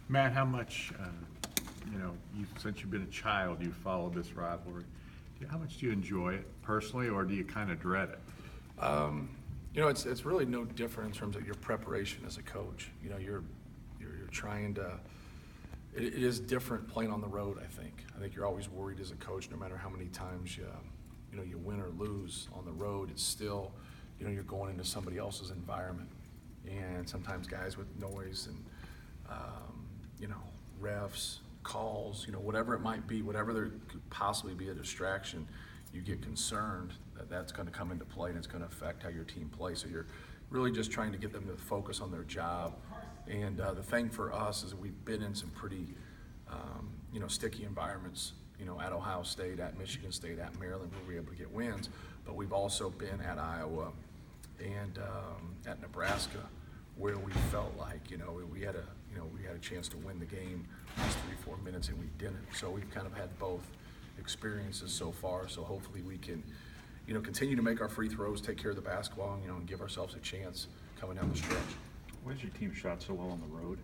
Matt, how much, since you've been a child, you followed this rivalry. How much do you enjoy it personally, or do you kind of dread it? It's really no different in terms of your preparation as a coach. You're trying to. It is different playing on the road. I think you're always worried as a coach, no matter how many times you win or lose on the road. It's still, you're going into somebody else's environment, and sometimes guys with noise and refs, calls, whatever it might be, whatever there could possibly be a distraction, you get concerned that that's going to come into play and it's going to affect how your team plays. So you're really just trying to get them to focus on their job. And the thing for us is we've been in some pretty, sticky environments, at Ohio State, at Michigan State, at Maryland, where we were able to get wins. But we've also been at Iowa and at Nebraska, where we felt like, we had a chance to win the game last 3-4 minutes, and we didn't. So we've kind of had both experiences so far. So hopefully we can, continue to make our free throws, take care of the basketball, and give ourselves a chance coming down the stretch. Why is your team shot so well on the road?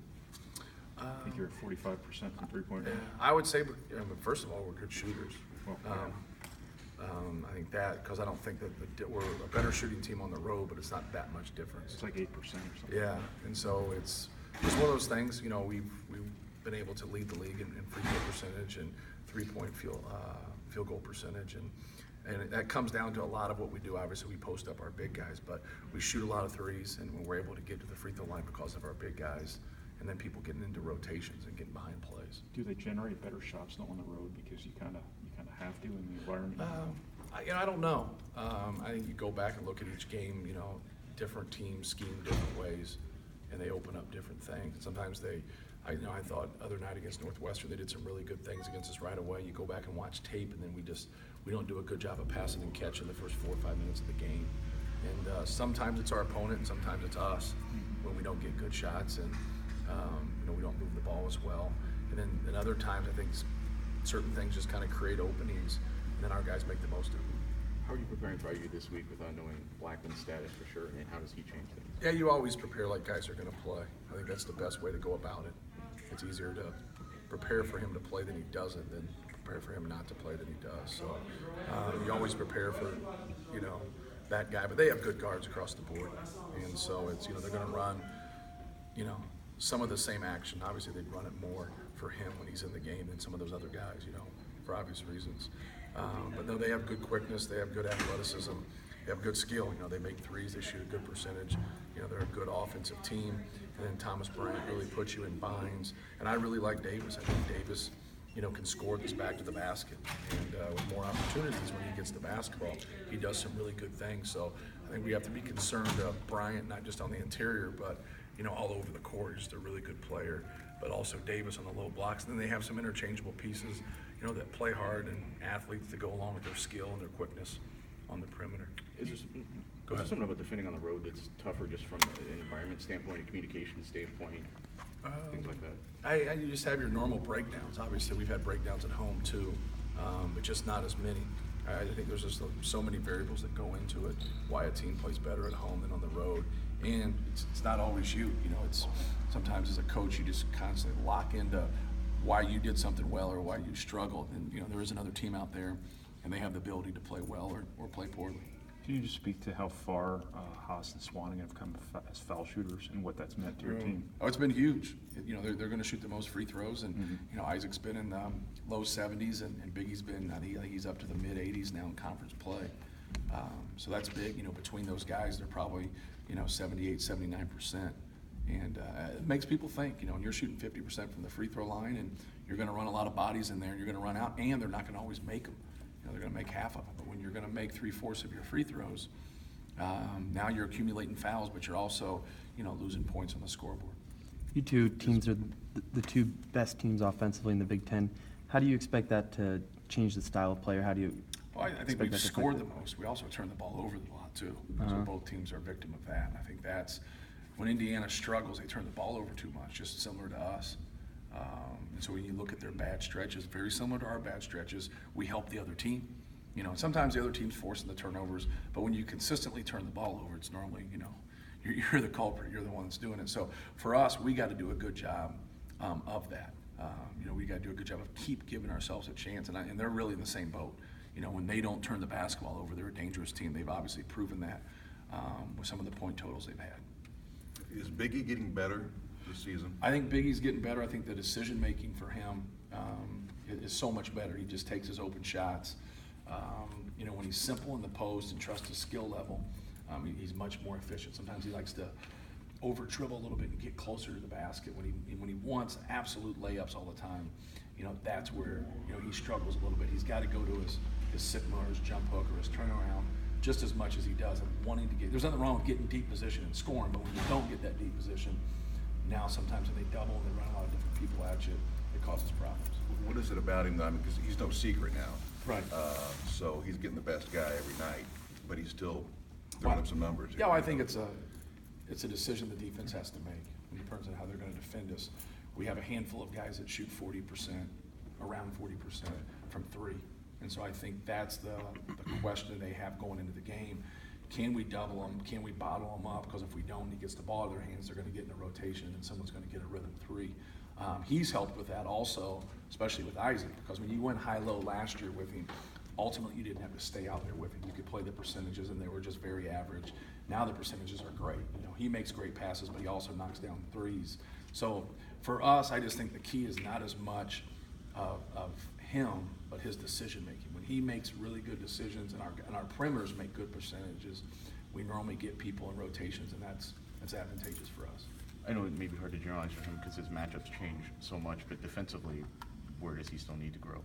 I think you're at 45% from three-point range. I would say, first of all, we're good shooters. Well, I think that, because I don't think that we're a better shooting team on the road, but it's not that much difference. It's like 8% or something. Yeah, and so it's one of those things. We've been able to lead the league in free throw percentage and three-point field goal percentage, and that comes down to a lot of what we do. Obviously, we post up our big guys, but we shoot a lot of threes, and we're able to get to the free throw line because of our big guys, and then people getting into rotations and getting behind plays. Do they generate better shots though on the road because you kind of have to in the environment? I don't know. I think you go back and look at each game. Different teams scheme different ways, and they open up different things. Sometimes I thought other night against Northwestern, they did some really good things against us right away. You go back and watch tape, and then we don't do a good job of passing and catching the first 4 or 5 minutes of the game. And sometimes it's our opponent, and sometimes it's us when we don't get good shots, and we don't move the ball as well. And then other times, I think certain things just kind of create openings, and then our guys make the most of it. How are you preparing for IU this week without knowing Blackman's status for sure, and how does he change things? Yeah, you always prepare like guys are going to play. I think that's the best way to go about it. It's easier to prepare for him to play than he doesn't than prepare for him not to play than he does. So you always prepare for, that guy. But they have good guards across the board, and so it's they're going to run, some of the same action. Obviously, they'd run it more for him when he's in the game than some of those other guys, for obvious reasons. But no, they have good quickness, they have good athleticism, they have good skill. They make threes, they shoot a good percentage. They're a good offensive team. And then Thomas Bryant really puts you in binds. And I really like Davis. I think Davis, can score this back to the basket. And with more opportunities when he gets the basketball, he does some really good things. So I think we have to be concerned of Bryant, not just on the interior, but all over the court. He's just a really good player. But also Davis on the low blocks. And then they have some interchangeable pieces, that play hard, and athletes that go along with their skill and their quickness on the perimeter. Is there something about defending on the road that's tougher just from an environment standpoint, a communication standpoint, things like that? You just have your normal breakdowns. Obviously, we've had breakdowns at home too, but just not as many. I think there's just so many variables that go into it, why a team plays better at home than on the road. And it's not always you. It's sometimes as a coach, you just constantly lock into why you did something well or why you struggled. And there is another team out there, and they have the ability to play well or play poorly. Can you just speak to how far Haas and Swanning have come as foul shooters and what that's meant to your team? Oh, it's been huge. They're going to shoot the most free throws, and Isaac's been in the low 70s, and Biggie's been, I think he's up to the mid 80s now in conference play. So that's big. Between those guys, they're probably 78, 79%. And it makes people think, when you're shooting 50% from the free throw line, and you're going to run a lot of bodies in there, and you're going to run out, and they're not going to always make them. They're going to make half of them. But when you're going to make 3/4 of your free throws, now you're accumulating fouls, but you're also, losing points on the scoreboard. You two teams are the two best teams offensively in the Big Ten. How do you expect that to change the style of play, or how do you? Well, I think we've scored the most. We also turn the ball over a lot too. So both teams are a victim of that. And I think that's when Indiana struggles, they turn the ball over too much, just similar to us. And so when you look at their bad stretches, very similar to our bad stretches, we help the other team. Sometimes the other team's forcing the turnovers, but when you consistently turn the ball over, it's normally, you're the culprit, you're the one that's doing it. So for us, we got to do a good job of that. You know, we got to do a good job of keep giving ourselves a chance, and they're really in the same boat. You know, when they don't turn the basketball over, they're a dangerous team. They've obviously proven that with some of the point totals they've had. Is Biggie getting better this season? I think Biggie's getting better. I think the decision making for him is so much better. He just takes his open shots. You know, when he's simple in the post and trusts his skill level, he's much more efficient. Sometimes he likes to over dribble a little bit and get closer to the basket. When he wants absolute layups all the time, you know, that's where, you know, he struggles a little bit. He's got to go to his sigma or his jump hook or his turnaround just as much as he does of wanting to get. There's nothing wrong with getting deep position and scoring, but when you don't get that deep position, now sometimes when they double and they run a lot of different people at you, it causes problems. What is it about him? Because he's no secret now. Right. So he's getting the best guy every night, but he's still throwing up some numbers. Yeah, well, I think it's a decision the defense has to make in terms of how they're going to defend us. We have a handful of guys that shoot 40%, around 40% from three. And so I think that's the question they have going into the game. Can we double them? Can we bottle them up? Because if we don't, he gets the ball in their hands, they're going to get in a rotation and someone's going to get a rhythm three. He's helped with that also, especially with Isaac, because when you went high-low last year with him, ultimately you didn't have to stay out there with him. You could play the percentages and they were just very average. Now the percentages are great. You know, he makes great passes, but he also knocks down threes. So for us, I just think the key is not as much of him, but his decision making. When he makes really good decisions and our perimeters make good percentages, we normally get people in rotations, and that's advantageous for us. I know it may be hard to generalize for him because his matchups change so much, but defensively, where does he still need to grow?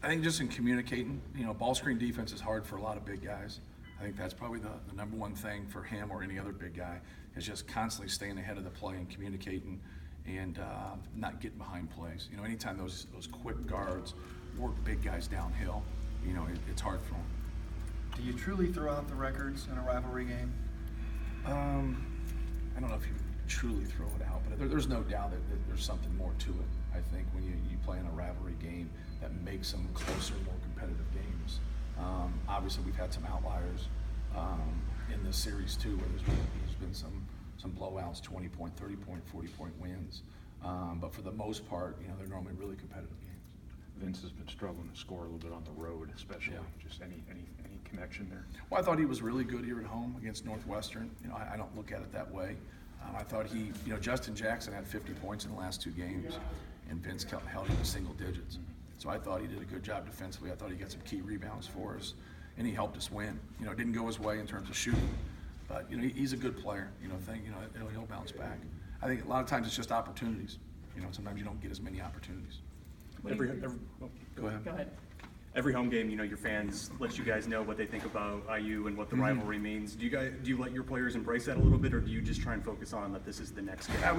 I think just in communicating, you know, ball screen defense is hard for a lot of big guys. I think that's probably the number one thing for him or any other big guy is just constantly staying ahead of the play and communicating and not getting behind plays. You know, anytime those quick guards work big guys downhill, you know, it's hard for them. Do you truly throw out the records in a rivalry game? I don't know if you truly throw it out, but there's no doubt that there's something more to it. I think when you play in a rivalry game that makes them closer, more competitive games. Obviously, we've had some outliers in this series too, where there's been some blowouts, 20-point, 30-point, 40-point wins. But for the most part, you know, they're normally really competitive games. Vince has been struggling to score a little bit on the road, especially. Yeah. Just any connection there. Well, I thought he was really good here at home against Northwestern. You know, I don't look at it that way. I thought you know, Justin Jackson had 50 points in the last two games, and Vince held him to single digits. So I thought he did a good job defensively. I thought he got some key rebounds for us, and he helped us win. You know, it didn't go his way in terms of shooting, but you know, he's a good player. You know, he'll bounce back. I think a lot of times it's just opportunities. You know, sometimes you don't get as many opportunities. Go ahead. Every home game, you know, your fans let you guys know what they think about IU and what the rivalry means. Do you let your players embrace that a little bit, or do you just try and focus on that this is the next game? Yeah,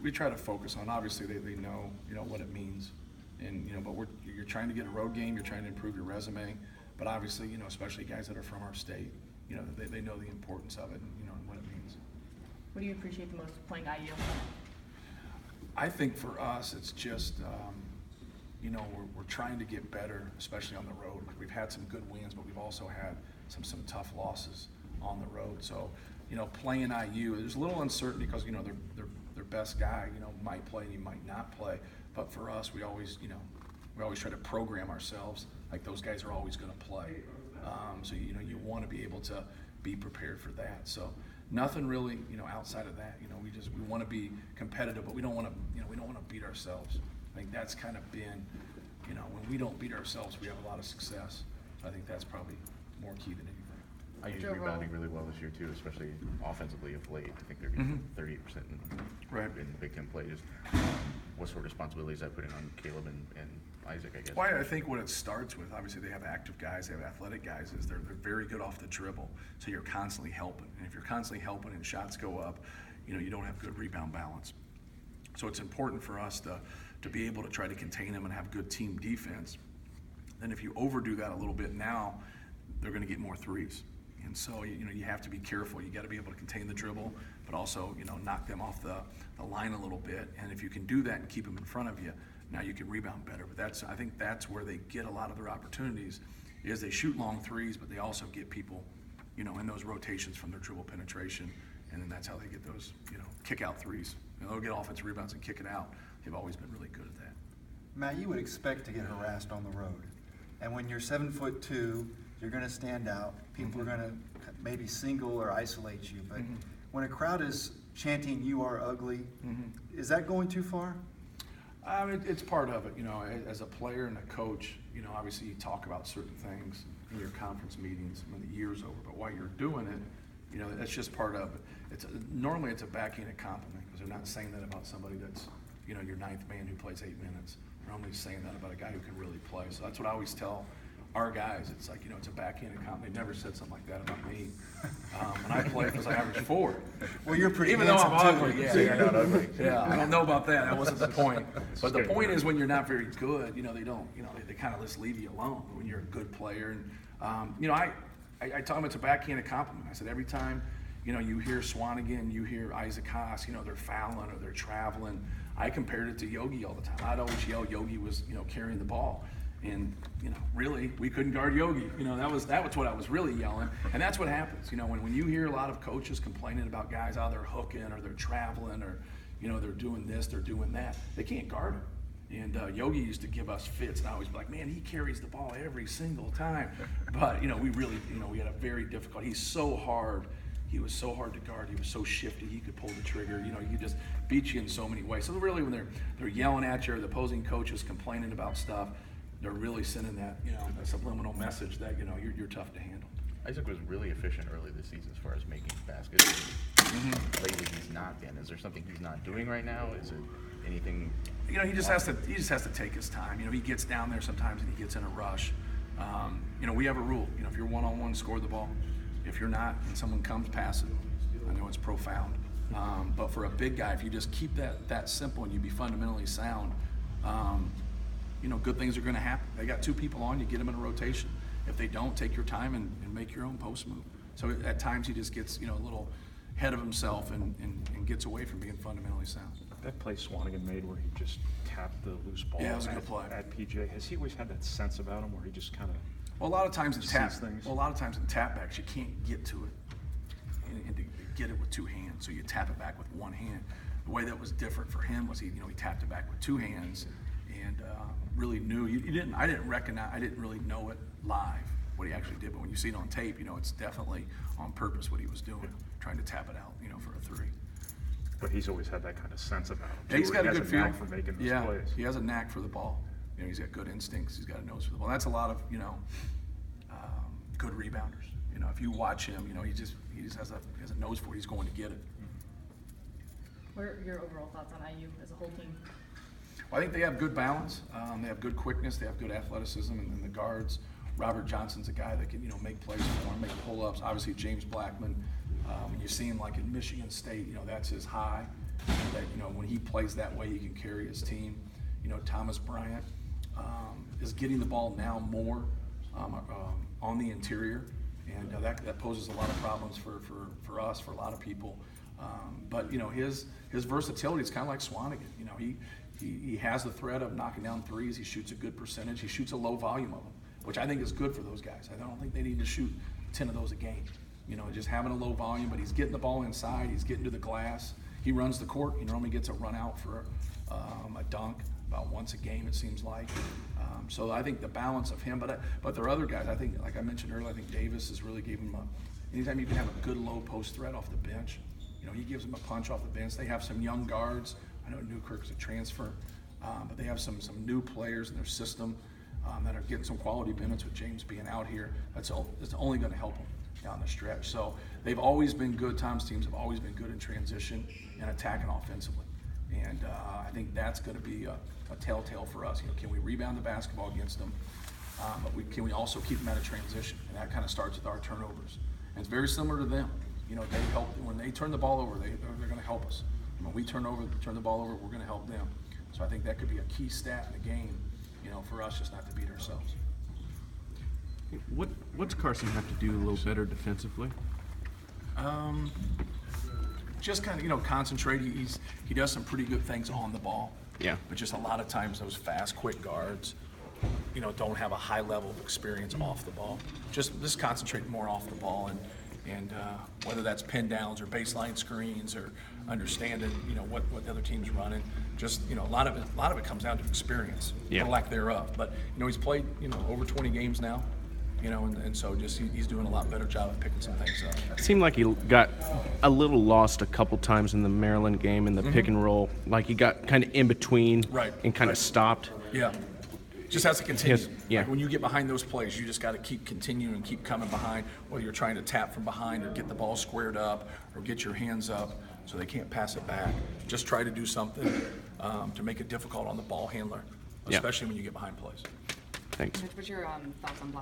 we try to focus on. Obviously, they know, you know, what it means, and you know, but you're trying to get a road game. You're trying to improve your resume, but obviously, you know, especially guys that are from our state, you know, they know the importance of it, and you know, and what it means. What do you appreciate the most playing IU? I think for us, it's just, you know, we're trying to get better, especially on the road. We've had some good wins, but we've also had some tough losses on the road. So, you know, playing IU, there's a little uncertainty because, you know, their best guy, you know, might play and he might not play. But for us, we always try to program ourselves like those guys are always going to play. So, you know, you want to be able to be prepared for that. So nothing really, you know, outside of that. You know, we want to be competitive, but we don't want to beat ourselves. I think that's kind of been, you know, when we don't beat ourselves, we have a lot of success. I think that's probably more key than anything. IU's rebounding really well this year too, especially offensively of late. I think they're getting 38% in Big Ten play. Just what sort of responsibilities that putting on Caleb and Isaac, I guess? Well, I think what it starts with, obviously they have active guys, they have athletic guys, is they're very good off the dribble. So you're constantly helping. And if you're constantly helping and shots go up, you know, you don't have good rebound balance. So it's important for us to be able to try to contain them and have good team defense. Then if you overdo that a little bit now, they're going to get more threes. And so, you know, you have to be careful. You got to be able to contain the dribble, but also, you know, knock them off the line a little bit. And if you can do that and keep them in front of you, now you can rebound better. But I think that's where they get a lot of their opportunities, is they shoot long threes, but they also get people, you know, in those rotations from their dribble penetration and then that's how they get those, kick out threes. They'll get offensive rebounds and kick it out. They've always been really good at that. Matt, you would expect to get harassed on the road. And when you're 7'2", you're going to stand out. People are going to maybe single or isolate you. But when a crowd is chanting, "You are ugly," is that going too far? It's part of it, as a player and a coach, obviously you talk about certain things in your conference meetings when the year's over, but while you're doing it, that's just part of it. Normally it's a backhanded compliment, because they're not saying that about somebody that's, your ninth man who plays 8 minutes. They're only saying that about a guy who can really play. So that's what I always tell our guys. It's like, it's a backhanded compliment. They never said something like that about me. And I play because I average 4. Well, you're pretty Even though I'm handsome, too. ugly, So you're not ugly. yeah, I don't know about that. That wasn't the point. But the point is, when you're not very good, they don't, they kind of just leave you alone when you're a good player. And, I tell them it's a backhanded compliment. I said, every time, you hear Swanigan, you hear Isaac Haas, they're fouling or they're traveling. I compared it to Yogi all the time. I'd always yell Yogi was, carrying the ball. And, really, we couldn't guard Yogi. That was what I was really yelling. And that's what happens. When you hear a lot of coaches complaining about guys, they're hooking or they're traveling or, they're doing this, they're doing that. They can't guard him. And Yogi used to give us fits, and I always be like, man, he carries the ball every single time. But, we really, we had a very difficult, he's so hard. He was so hard to guard. He was so shifty. He could pull the trigger. He could just beat you in so many ways. So really, when they're yelling at you or the opposing coach is complaining about stuff, they're really sending that, a subliminal message that, you're tough to handle. Isaac was really efficient early this season as far as making baskets. Lately, he's not been. Is there something he's not doing right now? Is it anything? He just has to take his time. He gets down there sometimes and he gets in a rush. We have a rule. If you're one-on-one, score the ball. If you're not, and someone comes, pass it. I know it's profound. But for a big guy, if you just keep that simple and you be fundamentally sound, good things are going to happen. They got 2 people on, you get them in a rotation. If they don't, take your time and make your own post move. So at times he just gets, a little ahead of himself and gets away from being fundamentally sound. That play Swanigan made where he just tapped the loose ball Yeah, it was a good play. at PJ, has he always had that sense about him where he just kind of Well, a lot of times in sees things? in tapbacks, you can't get to it and to get it with 2 hands. So you tap it back with 1 hand. The way that was different for him was he tapped it back with 2 hands and really knew. I didn't really know it live what he actually did, but when you see it on tape, it's definitely on purpose what he was doing, trying to tap it out, for a 3. But he's always had that kind of sense about him. Yeah, he's too, got where a he good has feel knack for making those plays. He has a knack for the ball. He's got good instincts. He's got a nose for the ball. That's a lot of good rebounders. If you watch him, he just has a nose for it. He's going to get it. What are your overall thoughts on IU as a whole team? Well, I think they have good balance. They have good quickness. They have good athleticism, and then the guards. Robert Johnson's a guy that can make plays for him, make pull-ups. Obviously, James Blackman. When you see him like in Michigan State, that's his high. That when he plays that way, he can carry his team. Thomas Bryant is getting the ball now more on the interior, and that poses a lot of problems for us, for a lot of people. But his versatility is kind of like Swanigan. He has the threat of knocking down threes. He shoots a good percentage. He shoots a low volume of them, which I think is good for those guys. I don't think they need to shoot 10 of those a game. Just having a low volume, but he's getting the ball inside. He's getting to the glass. He runs the court. He normally gets a run out for a dunk about once a game, it seems like. So I think the balance of him, but there are other guys. I think, like I mentioned earlier, I think Davis has really given him anytime you can have a good low post threat off the bench, he gives them a punch off the bench. They have some young guards. I know Newkirk's a transfer, but they have some new players in their system that are getting some quality minutes with James being out here. That's only going to help them down the stretch. So they've always been good. Tom's teams have always been good in transition and attacking offensively. And I think that's going to be a telltale for us. Can we rebound the basketball against them? But can we also keep them out of transition? And that kind of starts with our turnovers. And it's very similar to them. They help when they turn the ball over. They're going to help us. When we turn the ball over, we're going to help them. So I think that could be a key stat in the game. For us just not to beat ourselves. What's Carson have to do a little better defensively? Just kind of concentrate. He does some pretty good things on the ball. Yeah. But just a lot of times those fast, quick guards, don't have a high level of experience off the ball. Just concentrate more off the ball, and And whether that's pin downs or baseline screens or understanding, what the other team's running, just, a lot of it comes down to experience, Yeah. or lack thereof. But, he's played, over 20 games now, and so just he's doing a lot better job of picking some things up. It seemed like he got a little lost a couple times in the Maryland game in the pick and roll. Like he got kind of in between Right, and kind of right. stopped. Yeah. Just has to continue. Yes, yeah. Like when you get behind those plays, you just got to keep continuing and keep coming behind, whether you're trying to tap from behind or get the ball squared up or get your hands up so they can't pass it back. Just try to do something to make it difficult on the ball handler, Yeah. especially when you get behind plays. Thanks. Mitch, what's your thoughts on Black